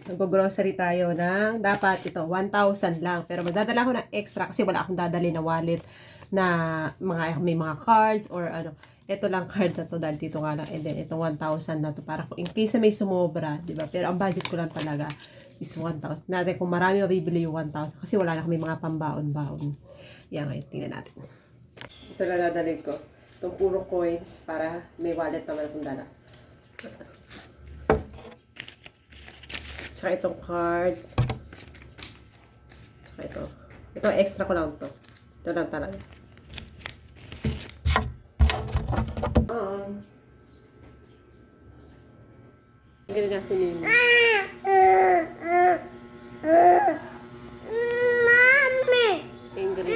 Mag-grocery tayo ng, dapat ito, 1,000 lang. Pero magdadala ko ng extra kasi wala akong dadali na wallet na may mga cards or ano. Ito lang card na to dahil dito nga lang. And then, itong 1,000 na to para in case na may sumobra, di ba? Pero ang budget ko lang talaga is 1,000. Natin kung marami mabibili yung 1,000 kasi wala na kami mga pambaon-baon. Yan, ngayon, tingnan natin. Ito lang dadalhin ko. Itong puro coins para may wallet naman akong dala. Tsaka itong card. Tsaka ito. Ito, extra ko lang to. Ito lang talaga. Ganyan na si Mimi. Mami! Ingrid.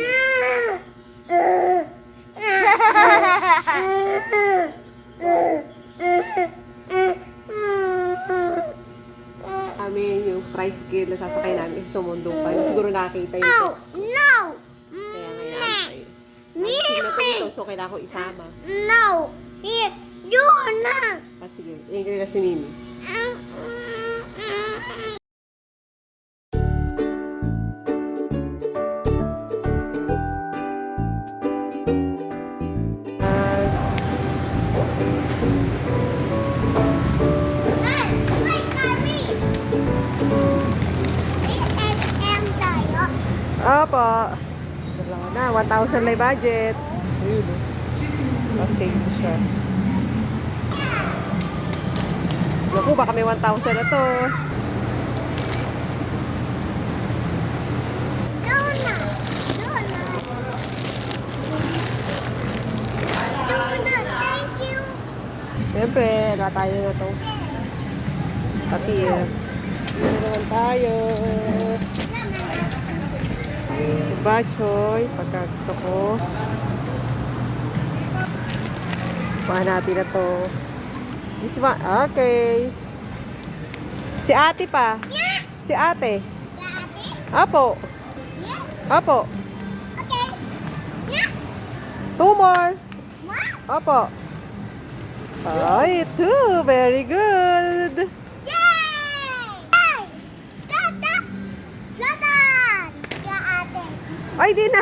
Yung tricycle na sasakay namin kasi sumundo pa. Siguro nakakita yung text ko. No! Kaya ngayon tayo. Nagising na to dito, so kailangan ko isama. No! Here! You na! Ah, sige. Ingrid na si Mimi. Opo. Wala na. 1,000 lang budget. Ayun. Save siya. Naku, baka may 1,000 na to. Siyempre, wala tayo na to. Patis. Dito naman tayo. Diba, Choy? Pagka gusto ko. Kuha natin na to. This one, okay. Si ate pa. Si ate. Apo. Apo. Okay. Yeah. 2 more. What? Opo. Ay, 2. Very good. Yay! Tata! Lotan! Yung ate. Ay, di na.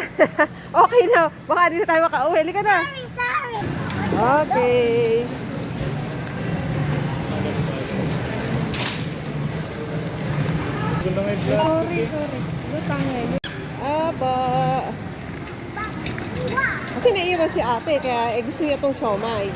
Okay na. Baka di na tayo makauwi. Halika na. Sorry. Okay. Sorry. Lutangin. Aba. Kasi naiiwan si ate, kaya gusto niya itong siomay.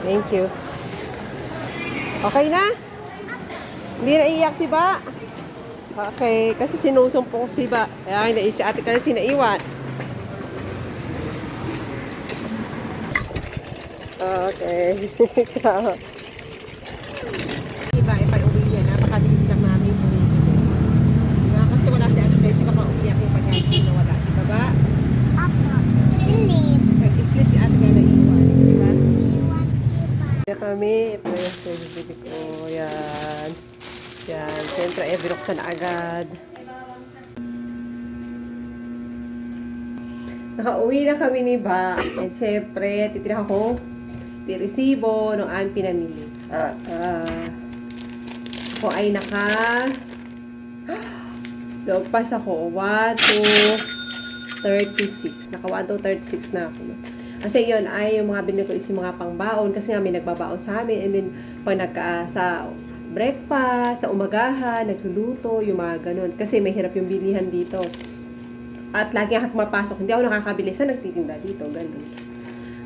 Thank you. Okay na? Hindi na iiyak si Ba? Okay, kasi sinusumpong si Ba. Kaya hindi si ate kasi sinaiwan. Okay. So, iba, ipag-uwi niya. Napakabilis lang namin uwi. Diba? Kasi wala si ate kasi baka umiyak yung pagkain na wala. Diba ba? Apo. Sleep. Nag-sleep si ate kaya naiwan. Diba? Iwan kipa. Kaya kami, ito yung pinibili ko. Yan. Yan. Siyempre, binuksan na agad. Nakauwi na kami ni Ba. And siyempre, titira ko resibo nung aming pinamili. Ako ay lagpas ako. 1 to 36. Naka 1 to 36 na ako. Kasi yun ay yung mga binili ko is yung mga pangbaon. Kasi nga may nagbabaon sa amin. And then, pag sa breakfast, sa umagahan, nagluluto, yung mga ganun. Kasi may hirap yung bilihan dito. At lagi ako pumapasok. Hindi ako nakakabili sa nagtitinda dito. Ganun.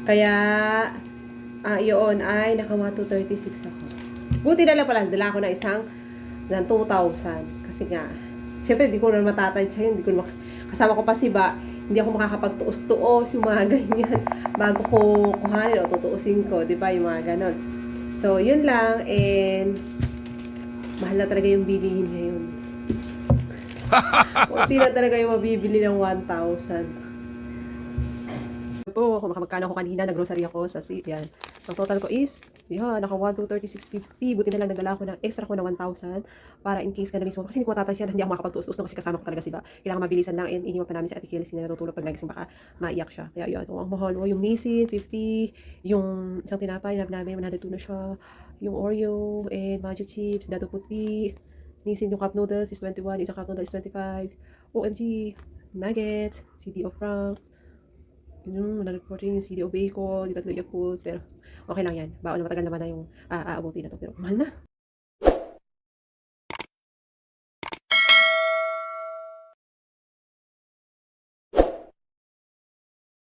Kaya, yun ay naka 236 ako. Buti na lang pala, dala ko na isang ng 2,000. Kasi nga, syempre, hindi ko na matatansya yun. Kasama ko pa si Ba, hindi ako makakapagtuos-tuos yung mga ganyan. Bago ko kuhanin o tutuusin ko, di ba? Yung mga ganon. So, yun lang. And, mahal na talaga yung bilihin ngayon. Kunti na talaga yung mabibili ng 1,000. Po, kung magkano ako kanina, nag-grocery ako sa yan. Ang total ko is Yan, naka 1 to 36.50. Buti na lang nagdala ako ng extra ko na 1,000 para in case ka na mismo. Kasi hindi ko matatag yan, hindi ako makakapagtuos-tuos no, kasi kasama ko talaga si Ba. Kailangan mabilisan lang and iniwan pa namin si Ate Kilis, hindi na natutulog pag nagising baka maiyak siya. Kaya yun, ang mahal. Yung Nissin, 50. Yung isang tinapay, namin 102 na siya. Yung Oreo and Magic Chips, Dado Puti. Nissin yung cup noodles is 21, yung isang cup noodles is 25. OMG, nuggets, CD of Franks. Yun, 114 yung CD of bacon, yung tatlo Yakult, pero okay lang yan. Baon na matagal naman na yung aabuti na to, pero mahal na.